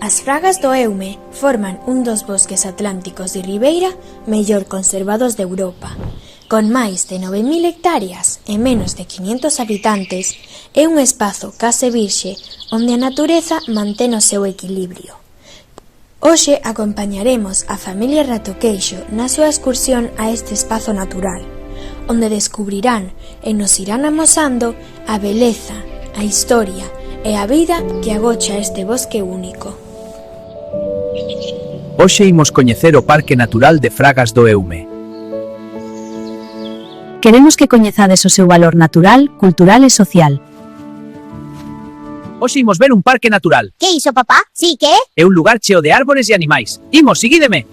As fragas do Eume forman un dos bosques atlánticos de ribeira mellor conservados de Europa. Con máis de 9.000 hectáreas e menos de 500 habitantes, é un espazo case virxe onde a natureza mantén o seu equilibrio. Hoxe acompañaremos a familia Ratoqueixo na súa excursión a este espazo natural, onde descubrirán e nos irán amosando a beleza, a historia e a vida que agocha este bosque único. Hoxe imos coñecer o Parque Natural de Fragas do Eume. Queremos que coñezades o seu valor natural, cultural e social. Hoxe imos ver un parque natural. Que iso, papá? Sí, que? É un lugar cheo de árbores e animais. Imos, seguídeme.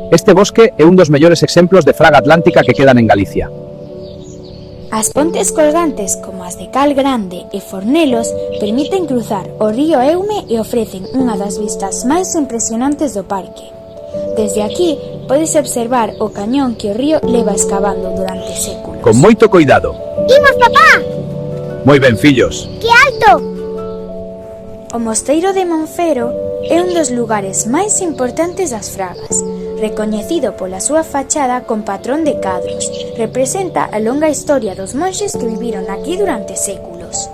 Este bosque é un dos mellores exemplos de fraga atlántica que quedan en Galicia. As pontes colgantes como as de Cal Grande e Fornelos permiten cruzar o río Eume e ofrecen unha das vistas máis impresionantes do parque. Desde aquí podes observar o cañón que o río leva excavando durante séculos. Con moito coidado. Imos, papá! Moi ben, fillos. Que alto! O Mosteiro de Monfero é un dos lugares máis importantes das Fragas, recoñecido pola súa fachada con patrón de cadros. Representa a longa historia dos monxes que viviron aquí durante séculos.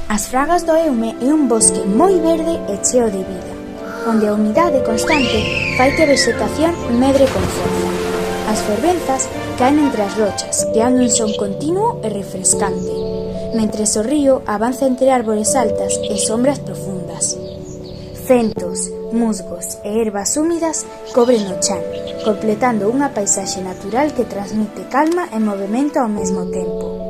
As Fragas do Eume é un bosque moi verde e cheo de vida, onde a humidade constante fai que a vegetación medre con forza. As fervenzas caen entre as rochas, creando un son continuo e refrescante, mentres o río avanza entre árbores altas e sombras profundas. Centos, musgos e ervas húmidas cobren o chan, completando unha paisaxe natural que transmite calma e movimento ao mesmo tempo.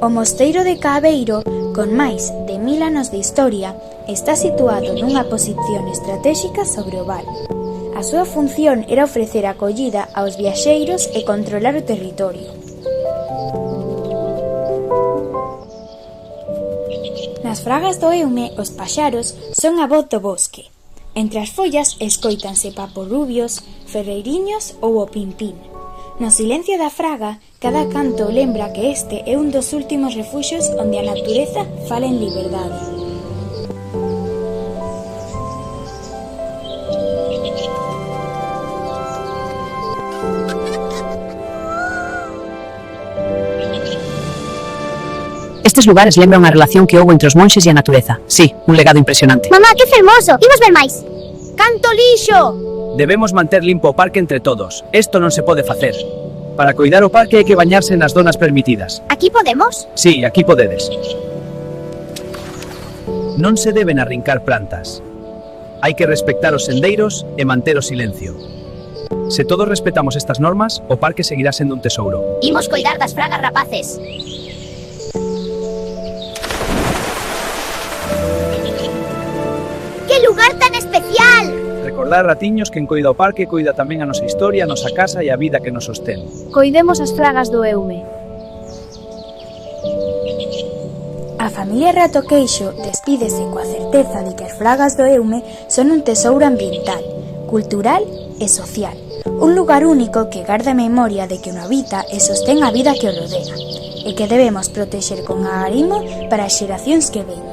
O Mosteiro de Cabeiro, con máis de 1000 anos de historia, está situado nunha posición estratéxica sobre o val. A súa función era ofrecer acollida aos viaxeiros e controlar o territorio. Nas Fragas do Eume, os paxaros son a voz do bosque. Entre as follas escoítanse paporrubios, ferreiriños ou o pimpín. No silencio da fraga, cada canto lembra que este é un dos últimos refuxios onde a natureza fala en liberdade. Estes lugares lembran a relación que houbo entre os monxes e a natureza. Sí, un legado impresionante. Mamá, que fermoso! Imos ver máis! Canto lixo! Debemos manter limpo o parque entre todos. Isto non se pode facer. Para coidar o parque hai que bañarse nas zonas permitidas. Aquí podemos? Sí, aquí podedes. Non se deben arrincar plantas. Hai que respectar os sendeiros e manter o silencio. Se todos respetamos estas normas, o parque seguirá sendo un tesouro. Imos coidar das fragas rapaces. Que lugar tan especial! Recordar, ratiños, que en coida o parque coida tamén a nosa historia, a nosa casa e a vida que nos sostén. Coidemos as fragas do Eume. A familia Ratoqueixo despídese coa certeza de que as Fragas do Eume son un tesouro ambiental, cultural e social. Un lugar único que garda a memoria de que o habita e sostén a vida que o rodea, e que debemos protexer con agarimo para as xeracións que veñen.